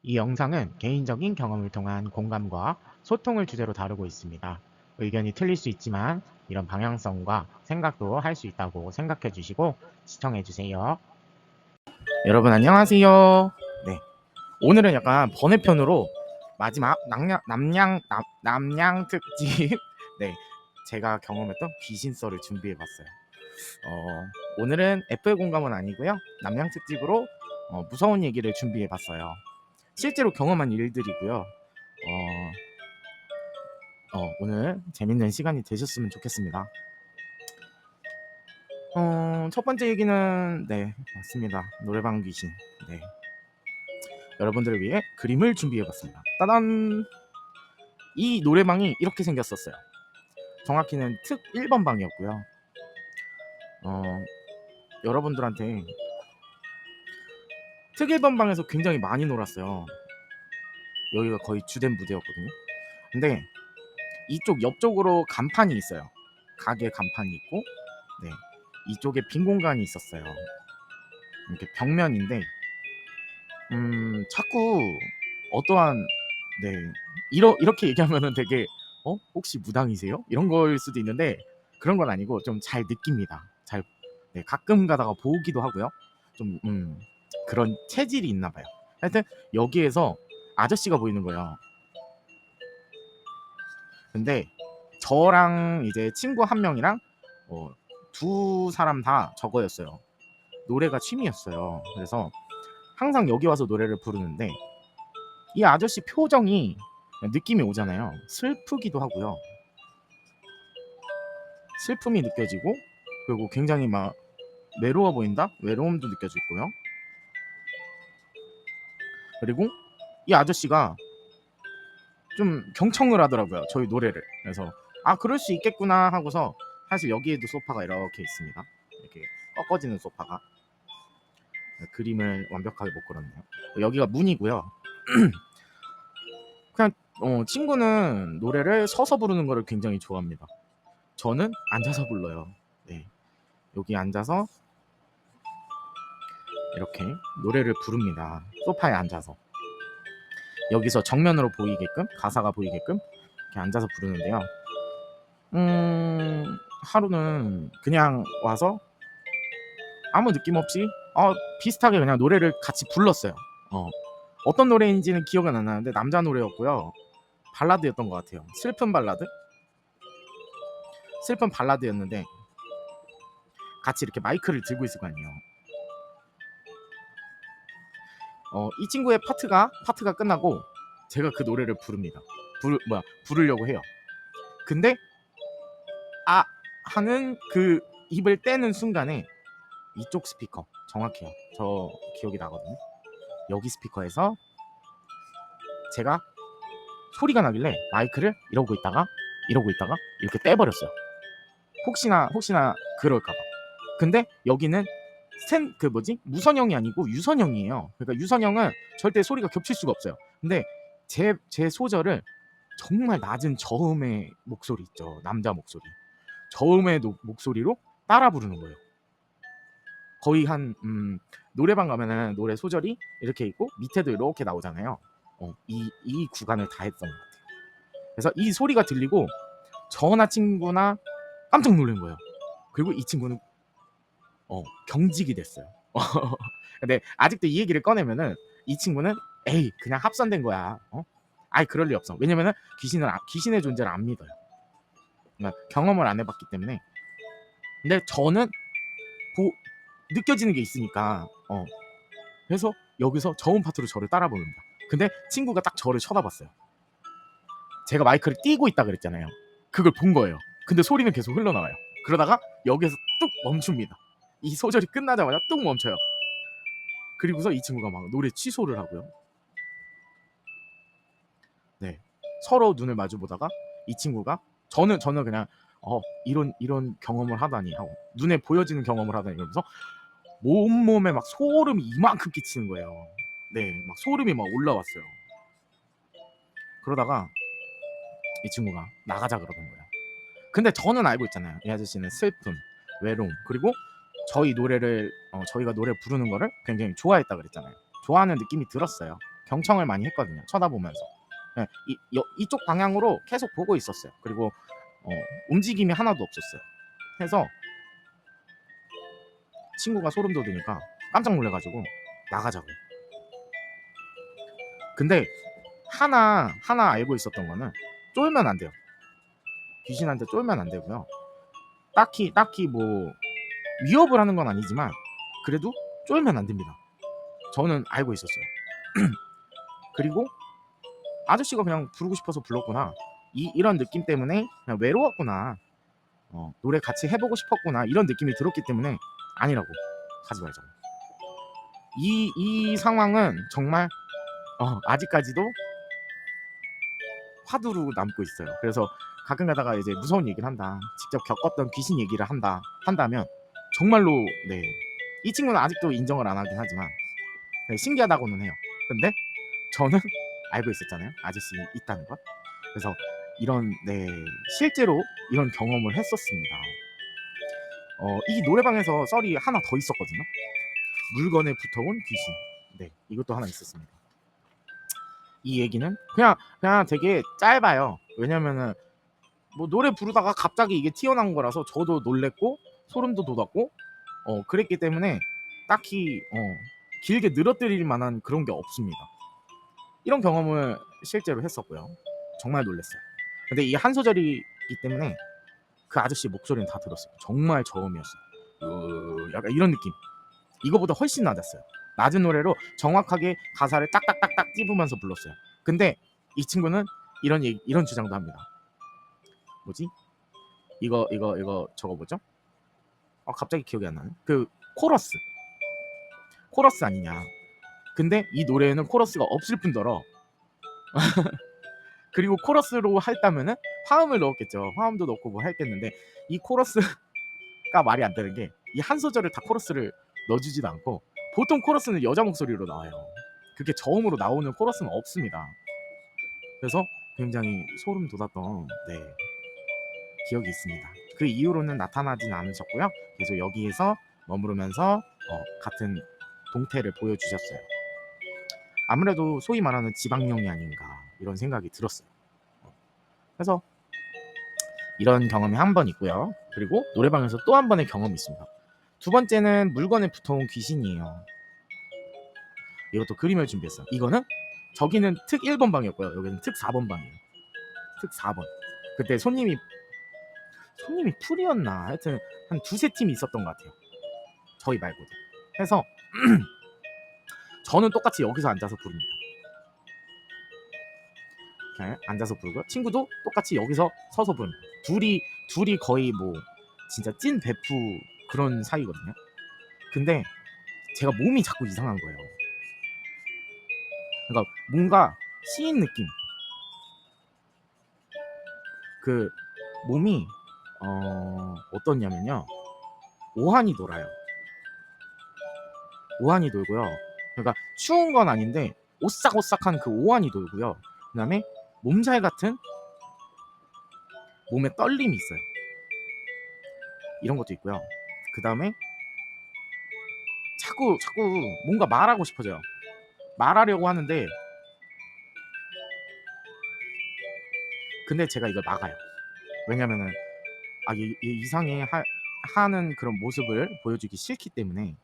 이 영상은 개인적인 경험을 통한 공감과 소통을 주제로 다루고 있습니다. 의견이 틀릴 수 있지만 이런 방향성과 생각도 할 수 있다고 생각해 주시고 시청해 주세요. 여러분 안녕하세요. 네, 오늘은 약간 번외편으로 마지막 남양 특집 네, 제가 경험했던 귀신 썰을 준비해 봤어요. 오늘은 F의 공감은 아니고요. 남양 특집으로 무서운 얘기를 준비해 봤어요. 실제로 경험한 일들이고요. 오늘 재밌는 시간이 되셨으면 좋겠습니다. 첫 번째 얘기는 네, 맞습니다. 노래방 귀신. 네. 여러분들을 위해 그림을 준비해 봤습니다. 따단! 이 노래방이 이렇게 생겼었어요. 정확히는 특 1번 방이었고요. 여러분들한테 특 1번 방에서 굉장히 많이 놀았어요. 여기가 거의 주된 무대였거든요. 근데 이쪽 옆쪽으로 간판이 있어요. 가게 간판이 있고, 네, 이쪽에 빈 공간이 있었어요. 이렇게 벽면인데, 자꾸 어떠한, 네, 이렇게 얘기하면은 되게 혹시 무당이세요? 이런 걸 수도 있는데 그런 건 아니고 좀 잘 느낍니다. 잘, 네, 가끔 가다가 보기도 하고요. 좀 그런 체질이 있나 봐요. 하여튼 여기에서 아저씨가 보이는 거예요. 근데 저랑 이제 친구 한 명이랑 두 사람 다 저거였어요. 노래가 취미였어요. 그래서 항상 여기 와서 노래를 부르는데 이 아저씨 표정이 느낌이 오잖아요. 슬프기도 하고요. 슬픔이 느껴지고, 그리고 굉장히 막 외로워 보인다? 외로움도 느껴지고요. 그리고 이 아저씨가 좀 경청을 하더라고요. 저희 노래를. 그래서 그럴 수 있겠구나 하고서, 사실 여기에도 소파가 이렇게 있습니다. 이렇게 꺾어지는 소파가. 그림을 완벽하게 못 그렸네요. 여기가 문이고요. 그냥 친구는 노래를 서서 부르는 거를 굉장히 좋아합니다. 저는 앉아서 불러요. 네. 여기 앉아서 이렇게 노래를 부릅니다. 소파에 앉아서. 여기서 정면으로 보이게끔, 가사가 보이게끔 이렇게 앉아서 부르는데요. 하루는 그냥 와서 아무 느낌 없이 비슷하게 그냥 노래를 같이 불렀어요. 어떤 노래인지는 기억은 안 나는데 남자 노래였고요. 발라드였던 것 같아요. 슬픈 발라드? 슬픈 발라드였는데 같이 이렇게 마이크를 들고 있을 거 아니에요. 이 친구의 파트가 끝나고 제가 그 노래를 부릅니다. 부르려고 해요. 근데 하는 그 입을 떼는 순간에 이쪽 스피커, 정확해요. 저 기억이 나거든요. 여기 스피커에서 제가 소리가 나길래 마이크를 이러고 있다가 이렇게 떼버렸어요. 혹시나 그럴까봐. 근데 여기는 무선형이 아니고 유선형이에요. 그러니까 유선형은 절대 소리가 겹칠 수가 없어요. 근데 제 소절을 정말 낮은 저음의 목소리 있죠. 남자 목소리. 저음의 목소리로 따라 부르는 거예요. 거의 노래방 가면은 노래 소절이 이렇게 있고 밑에도 이렇게 나오잖아요. 이 구간을 다 했던 것 같아요. 그래서 이 소리가 들리고 저나 친구나 깜짝 놀란 거예요. 그리고 이 친구는 경직이 됐어요. 근데 아직도 이 얘기를 꺼내면은 이 친구는 에이 그냥 합선된 거야. 아이 그럴 리 없어. 왜냐면은 귀신의 존재를 안 믿어요. 그러니까 경험을 안 해봤기 때문에. 근데 저는 느껴지는 게 있으니까 그래서 여기서 저음 파트로 저를 따라 부릅니다. 근데 친구가 딱 저를 쳐다봤어요. 제가 마이크를 띄고 있다 그랬잖아요. 그걸 본 거예요. 근데 소리는 계속 흘러나와요. 그러다가 여기에서 뚝 멈춥니다. 이 소절이 끝나자마자 뚝 멈춰요. 그리고서 이 친구가 막 노래 취소를 하고요. 네, 서로 눈을 마주 보다가 이 친구가 저는 그냥 이런 경험을 하다니 하고 눈에 보여지는 경험을 하다니 이러면서 온몸에 막 소름이 이만큼 끼치는 거예요. 네, 막 소름이 막 올라왔어요. 그러다가 이 친구가 나가자 그러는 거예요. 근데 저는 알고 있잖아요. 이 아저씨는 슬픔, 외로움, 그리고 저희가 노래 부르는 거를 굉장히 좋아했다 그랬잖아요. 좋아하는 느낌이 들었어요. 경청을 많이 했거든요. 쳐다보면서. 네, 이쪽 방향으로 계속 보고 있었어요. 그리고 움직임이 하나도 없었어요. 해서 친구가 소름 돋으니까 깜짝 놀래가지고 나가자고. 근데 하나 알고 있었던 거는 쫄면 안 돼요. 귀신한테 쫄면 안 되고요. 딱히 뭐 위협을 하는 건 아니지만 그래도 쫄면 안 됩니다. 저는 알고 있었어요. 그리고 아저씨가 그냥 부르고 싶어서 불렀구나. 이런 느낌 때문에 그냥 외로웠구나. 노래 같이 해보고 싶었구나. 이런 느낌이 들었기 때문에 아니라고. 하지 말자고. 이 상황은 정말 아직까지도 화두로 남고 있어요. 그래서 가끔 가다가 이제 무서운 얘기를 한다. 직접 겪었던 귀신 얘기를 한다면 정말로 네. 이 친구는 아직도 인정을 안 하긴 하지만 네, 신기하다고는 해요. 근데 저는 알고 있었잖아요. 아저씨 있다는 것. 그래서 이런 네 실제로 이런 경험을 했었습니다. 이 노래방에서 썰이 하나 더 있었거든요. 물건에 붙어온 귀신. 네, 이것도 하나 있었습니다. 이 얘기는 그냥 되게 짧아요. 왜냐면은 뭐 노래 부르다가 갑자기 이게 튀어나온 거라서 저도 놀랬고 소름도 돋았고 그랬기 때문에 딱히 길게 늘어뜨릴 만한 그런 게 없습니다. 이런 경험을 실제로 했었고요. 정말 놀랐어요. 근데 이 한 소절이기 때문에 그 아저씨 목소리는 다 들었어요. 정말 저음이었어요. 약간 이런 느낌. 이거보다 훨씬 낮았어요. 낮은 노래로 정확하게 가사를 딱딱딱딱 찝으면서 불렀어요. 근데 이 친구는 이런 주장도 합니다. 뭐지? 이거 저거 뭐죠? 갑자기 기억이 안 나네. 그 코러스 아니냐. 근데 이 노래에는 코러스가 없을 뿐더러 그리고 코러스로 했다면은 화음을 넣었겠죠. 화음도 넣고 뭐 했겠는데 이 코러스가 말이 안 되는 게 이 한 소절을 다 코러스를 넣어주지도 않고 보통 코러스는 여자 목소리로 나와요. 그게 저음으로 나오는 코러스는 없습니다. 그래서 굉장히 소름 돋았던 네, 기억이 있습니다. 그 이후로는 나타나진 않으셨고요. 계속 여기에서 머무르면서 같은 동태를 보여주셨어요. 아무래도 소위 말하는 지방령이 아닌가 이런 생각이 들었어요. 그래서 이런 경험이 한 번 있고요. 그리고 노래방에서 또 한 번의 경험이 있습니다. 두 번째는 물건에 붙어온 귀신이에요. 이것도 그림을 준비했어요. 이거는 저기는 특 1번 방이었고요. 여기는 특 4번 방이에요. 특 4번. 그때 손님이 풀이었나 하여튼 한 두세 팀이 있었던 것 같아요. 저희 말고도. 해서 저는 똑같이 여기서 앉아서 부릅니다. 이렇게 앉아서 부르고요. 친구도 똑같이 여기서 서서 부릅니다. 둘이 거의 뭐 진짜 찐 베프 그런 사이거든요. 근데 제가 몸이 자꾸 이상한 거예요. 그러니까 뭔가 씌인 느낌. 그 몸이 어떻냐면요. 오한이 돌아요. 오한이 돌고요. 그러니까 추운 건 아닌데 오싹오싹한 그 오한이 돌고요. 그다음에 몸살 같은 몸에 떨림이 있어요. 이런 것도 있고요. 그다음에 자꾸 뭔가 말하고 싶어져요. 말하려고 하는데 근데 제가 이걸 막아요. 왜냐면은 얘 이상해 하는 그런 모습을 보여주기 싫기 때문에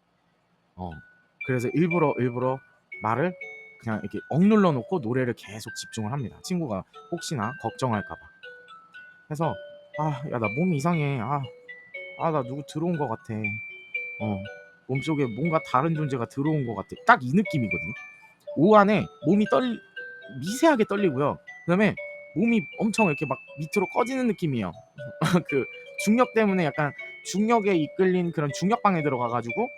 그래서 일부러 말을 그냥 이렇게 억눌러 놓고 노래를 계속 집중을 합니다. 친구가 혹시나 걱정할까 봐. 그래서 야 나 몸이 이상해. 나 누구 들어온 것 같아. 몸속에 뭔가 다른 존재가 들어온 것 같아. 딱 이 느낌이거든요. 오한에 몸이 미세하게 떨리고요. 그다음에 몸이 엄청 이렇게 막 밑으로 꺼지는 느낌이에요. 그 중력 때문에 약간 중력에 이끌린 그런 중력방에 들어가가지고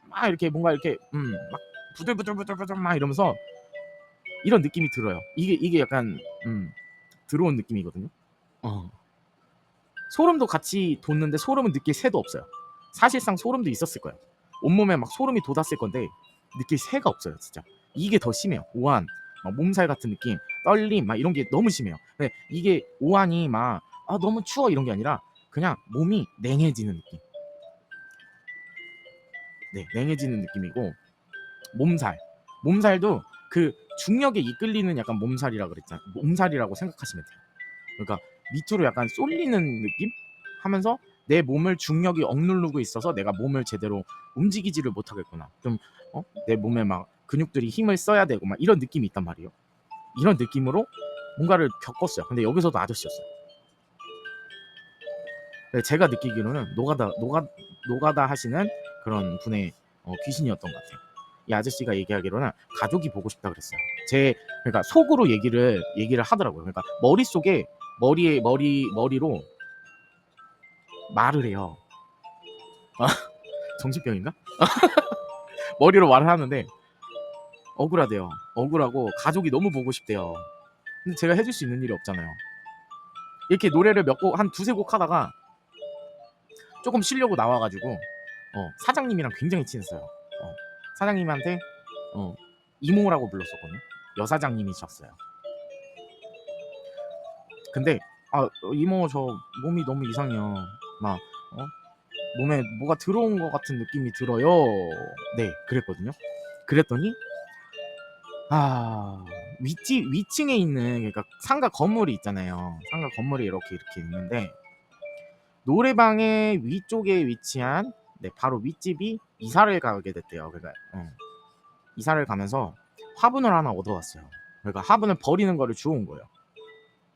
막 이렇게 뭔가 이렇게 막 부들부들 막 이러면서 이런 느낌이 들어요. 이게 약간 들어온 느낌이거든요. 소름도 같이 돋는데 소름은 느낄 새도 없어요. 사실상 소름도 있었을 거예요. 온몸에 막 소름이 돋았을 건데 느낄 새가 없어요, 진짜. 이게 더 심해요. 오한, 막 몸살 같은 느낌, 떨림, 막 이런 게 너무 심해요. 근데 이게 오한이 막 너무 추워 이런 게 아니라 그냥 몸이 냉해지는 느낌. 네, 냉해지는 느낌이고 몸살도 그 중력에 이끌리는 약간 몸살이라 그랬잖아. 몸살이라고 생각하시면 돼요. 그러니까 밑으로 약간 쏠리는 느낌 하면서 내 몸을 중력이 억누르고 있어서 내가 몸을 제대로 움직이지를 못하겠구나. 좀 내 몸에 막 근육들이 힘을 써야 되고 막 이런 느낌이 있단 말이에요. 이런 느낌으로 뭔가를 겪었어요. 근데 여기서도 아저씨였어요. 제가 느끼기로는 노가다 하시는 그런 분의 귀신이었던 것 같아요. 이 아저씨가 얘기하기로는 가족이 보고 싶다 그랬어요. 그러니까 속으로 얘기를 하더라고요. 그러니까 머리로 말을 해요. 정신병인가? 머리로 말을 하는데 억울하대요. 억울하고 가족이 너무 보고 싶대요. 근데 제가 해줄 수 있는 일이 없잖아요. 이렇게 노래를 몇 곡, 한 두세 곡 하다가 조금 쉬려고 나와가지고 사장님이랑 굉장히 친했어요. 사장님한테 이모라고 불렀었거든요. 여사장님이셨어요. 근데 이모 저 몸이 너무 이상해요. 막 몸에 뭐가 들어온 것 같은 느낌이 들어요. 네, 그랬거든요. 그랬더니 위층에 있는, 그러니까 상가 건물이 있잖아요. 상가 건물이 이렇게 있는데 노래방의 위쪽에 위치한 바로 윗집이 이사를 가게 됐대요. 그러니까 이사를 가면서 화분을 하나 얻어왔어요. 그러니까 화분을 버리는 거를 주워온 거예요.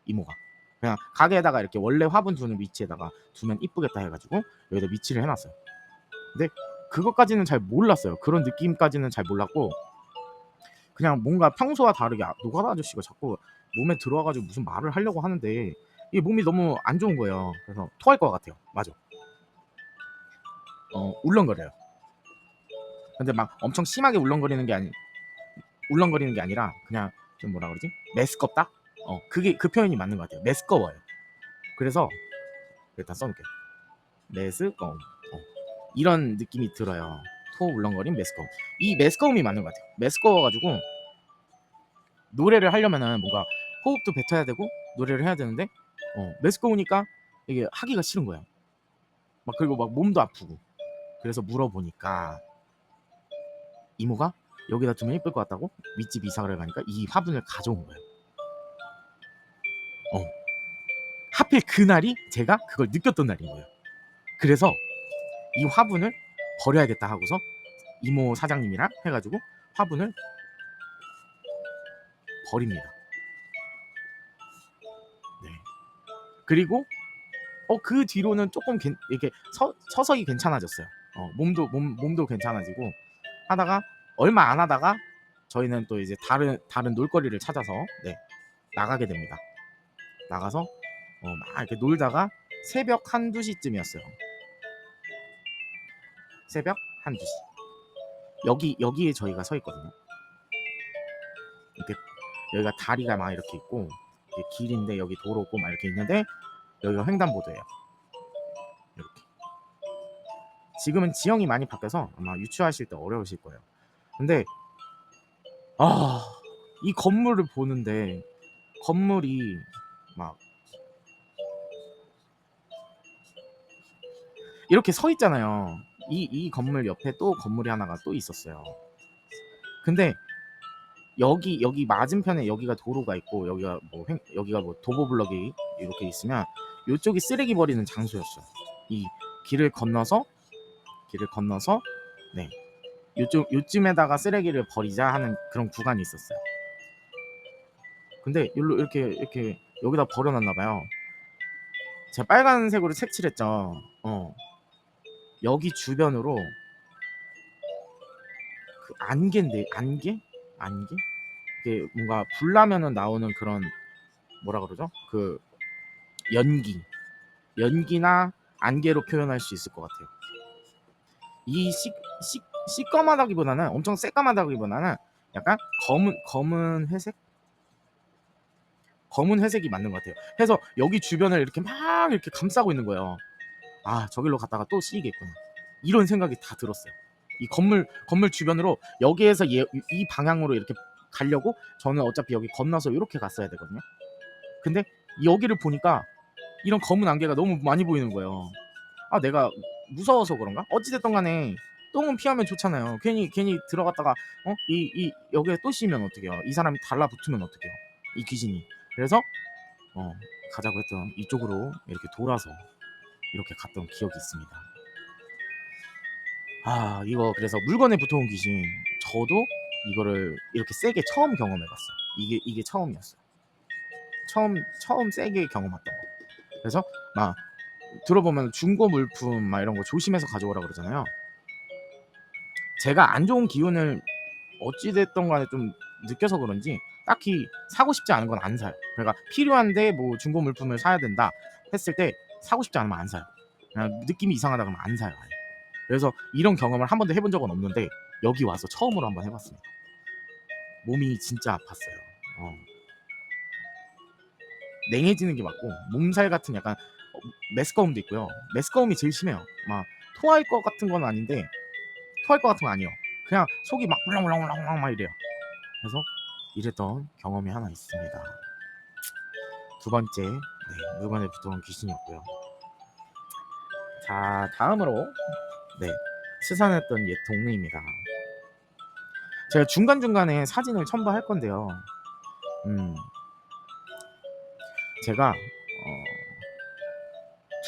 이모가 그냥 가게에다가 이렇게 원래 화분 두는 위치에다가 두면 이쁘겠다 해가지고 여기다 위치를 해놨어요. 근데 그것까지는 잘 몰랐어요. 그런 느낌까지는 잘 몰랐고 그냥 뭔가 평소와 다르게 노가다 아저씨가 자꾸 몸에 들어와가지고 무슨 말을 하려고 하는데 이 몸이 너무 안 좋은 거예요. 그래서 토할 것 같아요. 맞아. 울렁거려요. 근데 막 엄청 심하게 울렁거리는 게 아니라 그냥 좀 뭐라 그러지? 메스껍다? 그게 그 표현이 맞는 것 같아요. 메스꺼워요. 그래서 일단 써놓을게요. 메스꺼움. 이런 느낌이 들어요. 토 울렁거림 메스꺼움. 이 메스꺼움이 맞는 것 같아요. 메스꺼워가지고 노래를 하려면은 뭔가 호흡도 뱉어야 되고 노래를 해야 되는데 메스꺼우니까 이게 하기가 싫은 거예요. 막 그리고 막 몸도 아프고. 그래서 물어보니까 이모가 여기다 두면 이쁠 것 같다고 윗집 이사를 가니까 이 화분을 가져온 거예요. 하필 그날이 제가 그걸 느꼈던 날인 거예요. 그래서 이 화분을 버려야겠다 하고서 이모 사장님이랑 해가지고 화분을 버립니다. 네. 그리고 그 뒤로는 조금 이렇게 서서히 괜찮아졌어요. 몸도 괜찮아지고 하다가 얼마 안 하다가 저희는 또 이제 다른 놀거리를 찾아서 나가게 됩니다. 나가서 막 이렇게 놀다가 새벽 1-2시쯤이었어요. 새벽 1-2시. 여기에 저희가 서 있거든요. 이렇게 여기가 다리가 막 이렇게 있고 이게 길인데 여기 도로고 막 이렇게 있는데 여기가 횡단보도예요. 이렇게. 지금은 지형이 많이 바뀌어서 아마 유추하실 때 어려우실 거예요. 근데 이 건물을 보는데 건물이 막 이렇게 서 있잖아요. 이 건물 옆에 또 건물이 하나가 또 있었어요. 근데 여기 맞은편에 여기가 도로가 있고 여기가 뭐 도보블럭이 이렇게 있으면 이쪽이 쓰레기 버리는 장소였어요. 이 길을 건너서 요쯤에다가 쓰레기를 버리자 하는 그런 구간이 있었어요. 근데 이렇게 여기다 버려놨나 봐요. 제가 빨간색으로 색칠했죠. 여기 주변으로 그 안개? 이게 뭔가 불나면은 나오는 그런 뭐라 그러죠? 그 연기나 안개로 표현할 수 있을 것 같아요. 이 시꺼마다기보다는 엄청 새까마다기보다는 약간 검은 회색이 맞는 것 같아요. 그래서 여기 주변을 이렇게 막 이렇게 감싸고 있는 거예요. 저길로 갔다가 또 씌이겠구나. 이런 생각이 다 들었어요. 이 건물 주변으로 여기에서 이 방향으로 이렇게 가려고 저는 어차피 여기 건너서 이렇게 갔어야 되거든요. 근데 여기를 보니까 이런 검은 안개가 너무 많이 보이는 거예요. 내가 무서워서 그런가? 어찌됐든 간에 똥은 피하면 좋잖아요. 괜히 들어갔다가 이 여기에 또 씌면 어떡해요. 이 사람이 달라붙으면 어떡해요. 이 귀신이. 그래서 가자고 했던 이쪽으로 이렇게 돌아서 이렇게 갔던 기억이 있습니다. 이거 그래서 물건에 붙어온 귀신, 저도 이거를 이렇게 세게 처음 경험해봤어요. 이게 처음이었어요. 처음 세게 경험했던 거. 그래서 막 들어보면 중고 물품 막 이런 거 조심해서 가져오라 그러잖아요. 제가 안 좋은 기운을 어찌됐던 간에 좀 느껴서 그런지 딱히 사고 싶지 않은 건 안 사요. 그러니까 필요한데 뭐 중고 물품을 사야 된다 했을 때 사고 싶지 않으면 안 사요. 그냥 느낌이 이상하다 그러면 안 사요. 아예. 그래서 이런 경험을 한 번도 해본 적은 없는데 여기 와서 처음으로 한번 해봤습니다. 몸이 진짜 아팠어요. 냉해지는 게 맞고 몸살 같은 약간 메스꺼움도 있고요. 메스꺼움이 제일 심해요. 막 토할 것 같은 건 아닌데 토할 것 같은 건 아니에요. 그냥 속이 막 물렁물렁물렁 막 이래요. 그래서 이랬던 경험이 하나 있습니다. 두 번째, 물건에 붙어온 귀신이었고요. 자, 다음으로 스산했던 옛 동네입니다. 제가 중간중간에 사진을 첨부할 건데요. 제가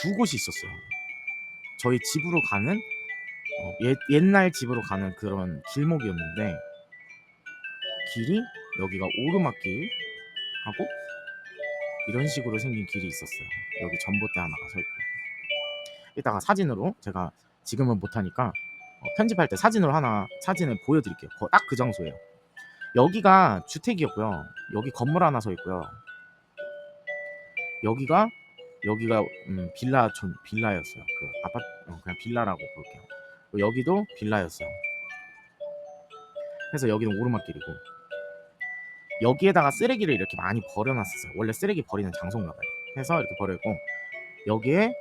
두 곳이 있었어요. 저희 집으로 가는 옛날 집으로 가는 그런 길목이었는데 길이 여기가 오르막길 하고 이런 식으로 생긴 길이 있었어요. 여기 전봇대 하나가 서 있고. 이따가 사진으로 제가 지금은 못하니까 편집할 때 사진을 보여드릴게요. 딱 그 장소예요. 여기가 주택이었고요. 여기 건물 하나 서 있고요. 여기가 빌라였어요. 그 아파트 그냥 빌라라고 볼게요. 여기도 빌라였어요. 그래서 여기는 오르막길이고 여기에다가 쓰레기를 이렇게 많이 버려놨었어요. 원래 쓰레기 버리는 장소인가봐요. 해서 이렇게 버려있고 여기에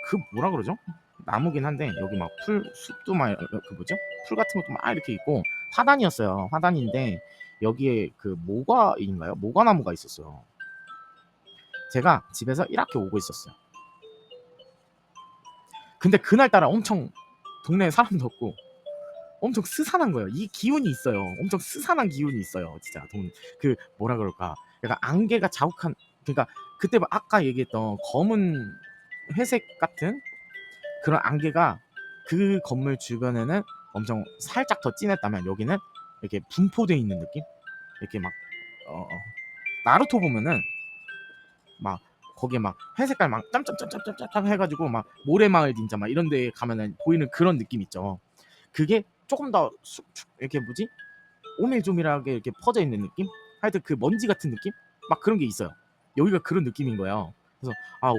그 뭐라 그러죠? 나무긴 한데 여기 막 숲도 막 그 뭐죠? 풀 같은 것도 막 이렇게 있고 화단이었어요. 화단인데 여기에 그 모과인가요? 모과나무가 있었어요. 제가 집에서 이렇게 오고 있었어요. 근데 그날따라 엄청 동네에 사람도 없고 엄청 스산한 거예요. 이 기운이 있어요. 엄청 스산한 기운이 있어요. 진짜 그 뭐라 그럴까? 약간 안개가 자욱한 그러니까 그때 아까 얘기했던 검은 회색 같은 그런 안개가 그 건물 주변에는 엄청 살짝 더 진했다면 여기는 이렇게 분포돼 있는 느낌? 이렇게 막 나루토 보면은 막 거기에 막 회색깔 막 짬짬짬짬짬짬 해가지고 막 모래마을 닌자 막 이런 데 가면은 보이는 그런 느낌 있죠. 그게 조금 더 이렇게 뭐지? 오밀조밀하게 이렇게 퍼져 있는 느낌? 하여튼 그 먼지 같은 느낌? 막 그런 게 있어요. 여기가 그런 느낌인 거예요. 그래서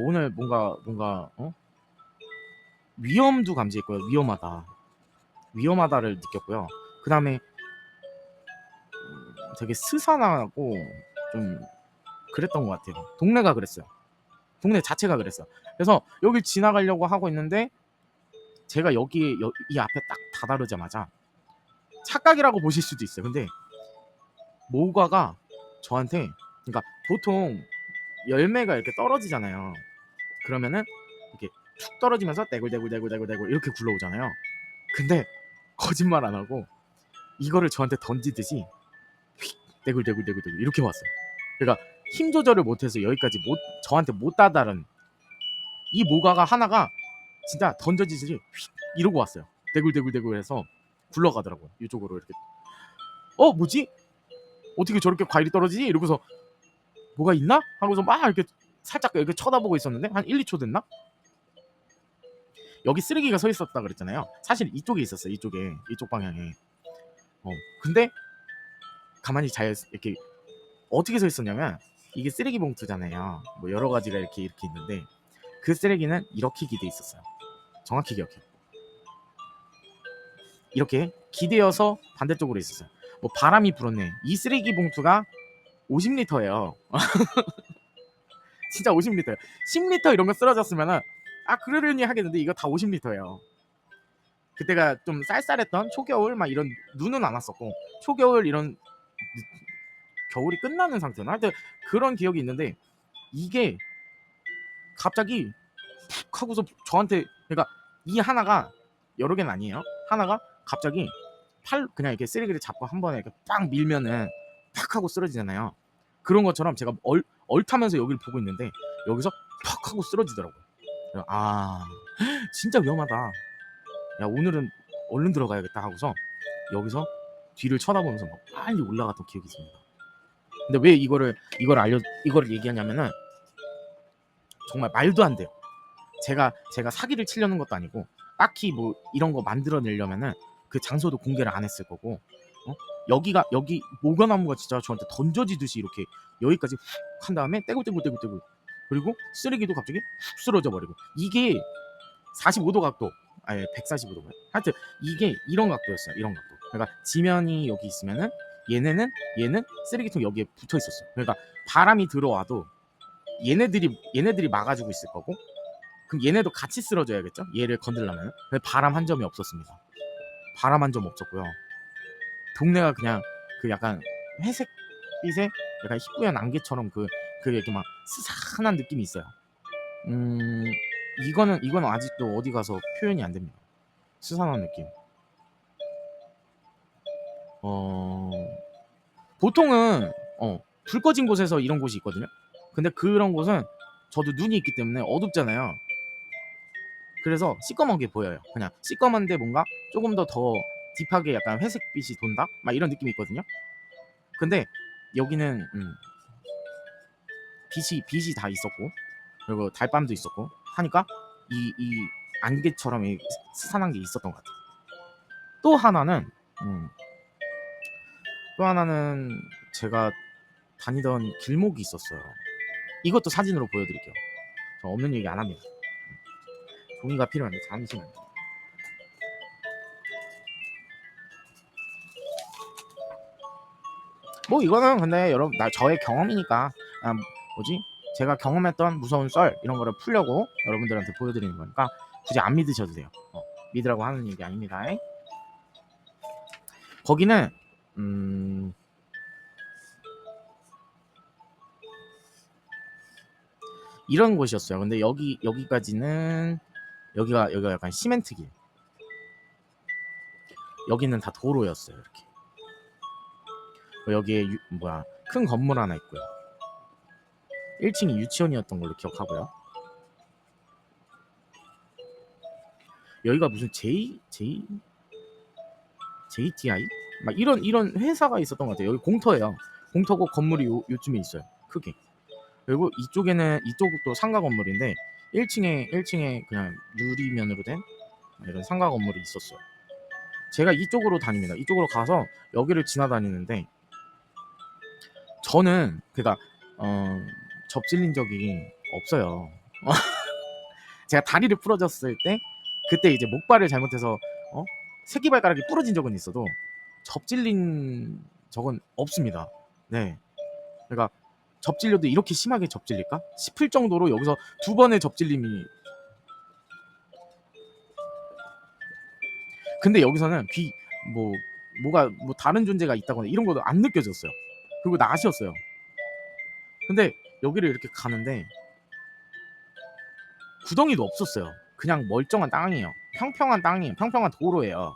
오늘 뭔가 위험도 감지했고요. 위험하다를 느꼈고요. 그 다음에 되게 스산하고 좀 그랬던 것 같아요. 동네가 그랬어요. 동네 자체가 그랬어. 그래서 여기 지나가려고 하고 있는데 제가 이 앞에 딱 다다르자마자 착각이라고 보실 수도 있어요. 근데 모과가 저한테 그러니까 보통 열매가 이렇게 떨어지잖아요. 그러면은 이렇게 툭 떨어지면서 떼굴떼굴떼굴떼굴떼굴 이렇게 굴러오잖아요. 근데 거짓말 안 하고 이거를 저한테 던지듯이 휙 떼굴떼굴떼굴떼굴 이렇게 왔어요. 그러니까 힘 조절을 못해서 여기까지 저한테 못 다다른 이 모과가 하나가 진짜 던져지듯이 휙 이러고 왔어요. 떼굴떼굴떼굴 해서 굴러가더라고요. 이쪽으로 이렇게 뭐지? 어떻게 저렇게 과일이 떨어지지? 이러고서 뭐가 있나? 하고서 막 이렇게 살짝 이렇게 쳐다보고 있었는데 한 1, 2초 됐나? 여기 쓰레기가 서 있었다 그랬잖아요. 사실 이쪽에 있었어요. 이쪽 방향에. 근데 가만히 잘 이렇게 어떻게 서 있었냐면 이게 쓰레기 봉투잖아요. 뭐 여러 가지가 이렇게 있는데 그 쓰레기는 이렇게 기대 있었어요. 정확히 기억해요. 이렇게 기대어서 반대쪽으로 있었어요. 뭐 바람이 불었네. 이 쓰레기 봉투가 50리터예요. 진짜 50리터예요. 10리터 이런 거 쓰러졌으면은 그러려니 하겠는데 이거 다 50리터예요. 그때가 좀 쌀쌀했던 초겨울 막 이런 눈은 안 왔었고 초겨울 이런 겨울이 끝나는 상태나 하여튼 그런 기억이 있는데 이게 갑자기 푹 하고서 저한테 그러니까 이 하나가 여러 개는 아니에요. 하나가 갑자기 그냥 이렇게 쓰레기를 잡고 한 번에 이렇게 빵 밀면은 팍 하고 쓰러지잖아요. 그런 것처럼 제가 얼타면서 여기를 보고 있는데 여기서 팍 하고 쓰러지더라고요. 아 진짜 위험하다. 야 오늘은 얼른 들어가야겠다 하고서 여기서 뒤를 쳐다보면서 막 빨리 올라갔던 기억이 있습니다. 근데 왜 이거를 얘기하냐면은 정말 말도 안 돼요. 제가 사기를 치려는 것도 아니고 딱히 뭐 이런 거 만들어내려면은 그 장소도 공개를 안 했을 거고 여기 모과나무가 진짜 저한테 던져지듯이 이렇게 여기까지 훅 한 다음에 떼굴떼굴 그리고 쓰레기도 갑자기 훅 쓰러져 버리고 이게 45도 각도 아니 145도가요. 하여튼 이게 이런 각도였어요. 이런 각도. 그러니까 지면이 여기 있으면은 얘는 쓰레기통 여기에 붙어 있었어요. 그러니까 바람이 들어와도 얘네들이 막아주고 있을 거고 그럼 얘네도 같이 쓰러져야겠죠? 얘를 건들려면. 바람 한 점이 없었습니다. 바람 한 점 없었고요. 동네가 그냥 그 약간 회색빛의 약간 희뿌연 안개처럼 그 이렇게 막 스산한 느낌이 있어요. 이거는 아직도 어디 가서 표현이 안 됩니다. 스산한 느낌. 보통은 불 꺼진 곳에서 이런 곳이 있거든요. 근데 그런 곳은 저도 눈이 있기 때문에 어둡잖아요. 그래서 시꺼먼 게 보여요. 그냥 시꺼먼데 뭔가 조금 더 딥하게 약간 회색빛이 돈다? 막 이런 느낌이 있거든요. 근데 여기는 빛이 다 있었고 그리고 달밤도 있었고 하니까 이 안개처럼 스산한 게 있었던 것 같아요. 또 하나는 제가 다니던 길목이 있었어요. 이것도 사진으로 보여드릴게요. 저 없는 얘기 안 합니다. 종이가 필요한데 잠시만요. 뭐 이거는 근데 여러분 저의 경험이니까 제가 경험했던 무서운 썰 이런 거를 풀려고 여러분들한테 보여드리는 거니까 굳이 안 믿으셔도 돼요. 믿으라고 하는 얘기 아닙니다. 거기는 이런 곳이었어요. 근데 여기까지는 여기가 약간 시멘트길. 여기는 다 도로였어요. 이렇게. 여기에 큰 건물 하나 있고요. 1층이 유치원이었던 걸로 기억하고요. 여기가 무슨 JTI? 막 이런 회사가 있었던 것 같아요. 여기 공터예요. 공터고 건물이 요쯤에 있어요. 크게. 그리고 이쪽도 상가 건물인데 1층에 그냥 유리면으로 된 이런 상가 건물이 있었어요. 제가 이쪽으로 다닙니다. 이쪽으로 가서 여기를 지나다니는데 저는 그러니까 접질린 적이 없어요. 제가 다리를 부러졌을 때 그때 이제 목발을 잘못해서 새끼발가락이 부러진 적은 있어도 접질린 적은 없습니다. 네. 그러니까 접질려도 이렇게 심하게 접질릴까 싶을 정도로 여기서 2번의 접질림이. 근데 여기서는 뭐가 다른 존재가 있다거나 이런 것도 안 느껴졌어요. 그리고 낫이었어요. 근데 여기를 이렇게 가는데 구덩이도 없었어요. 그냥 멀쩡한 땅이에요. 평평한 땅이에요. 평평한 도로예요.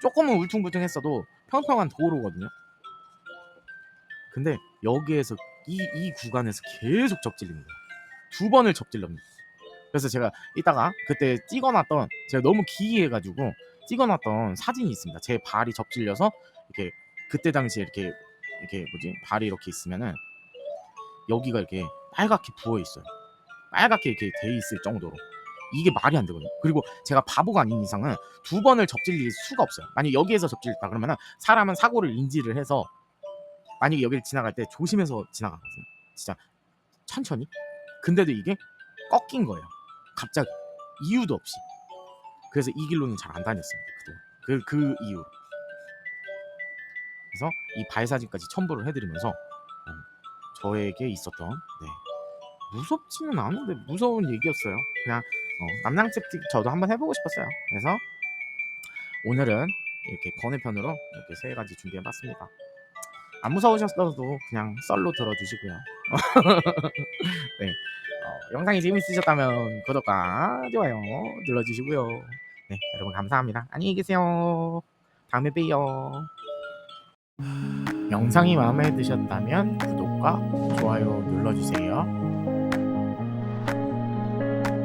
조금은 울퉁불퉁했어도 평평한 도로거든요. 근데 여기에서 이 구간에서 계속 접질립니다. 2번을 접질릅니다. 그래서 제가 이따가 그때 찍어놨던 제가 너무 기이해가지고 찍어놨던 사진이 있습니다. 제 발이 접질려서 이렇게 그때 당시에 이렇게 발이 이렇게 있으면은 여기가 이렇게 빨갛게 부어 있어요. 빨갛게 이렇게 돼 있을 정도로. 이게 말이 안 되거든요. 그리고 제가 바보가 아닌 이상은 2번을 접질릴 수가 없어요. 만약 여기에서 접질렸다 그러면은 사람은 사고를 인지를 해서 만약에 여기를 지나갈 때 조심해서 지나가거든요. 진짜 천천히. 근데도 이게 꺾인 거예요. 갑자기 이유도 없이. 그래서 이 길로는 잘 안 다녔습니다. 그동안. 그 이유로. 그래서 이 발사진까지 첨부를 해드리면서 저에게 있었던 무섭지는 않은데 무서운 얘기였어요. 그냥 남낭cep틱 저도 한번 해보고 싶었어요. 그래서 오늘은 이렇게 번외편으로 이렇게 3가지 준비해봤습니다. 안 무서우셨어도 그냥 썰로 들어주시고요. 네, 영상이 재밌으셨다면 구독과 좋아요 눌러주시고요. 네, 여러분 감사합니다. 안녕히 계세요. 다음에 봬요. 영상이 마음에 드셨다면 구독과 좋아요 눌러주세요.